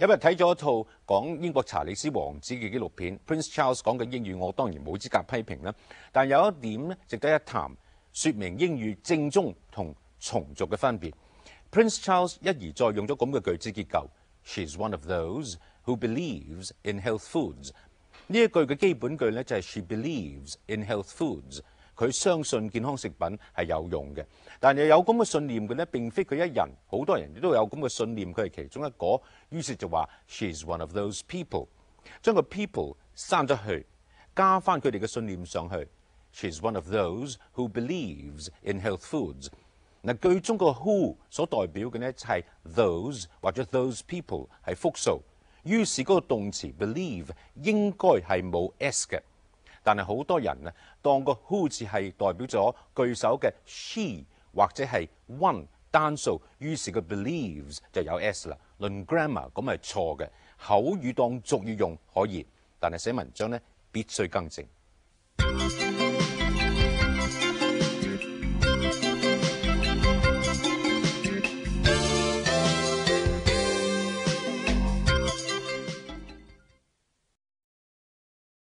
有日睇咗一套講英國查理斯王子嘅紀錄片 ，Prince Charles 講嘅英語，我當然冇資格批評啦。但有一點咧值得一談，説明英語正宗同從俗嘅分別。Prince Charles 一而再用咗咁嘅句子結構 ，She's one of those who believes in health foods。呢一句嘅基本句咧就係 She believes in health foods。佢相信健康食品係有用嘅，但係有咁嘅信念嘅咧，並非佢一人，好多人都有咁嘅信念，佢係其中一個。於是就話 She's one of those people， 將個 people 刪咗去，加翻佢哋嘅信念上去。She's one of those who believes in health foods。嗱，句中個 who 所代表嘅呢，就係 those 或者 those people 係複數，於是嗰個動詞 believe 應該係冇 s 嘅。但係好多人呢，當個 who 字係代表咗句首嘅 she 或者係 one 單數，於是個 believes 就有 s 啦。論 grammar 咁係錯嘅，口語當俗語用可以，但係寫文章呢必須更正。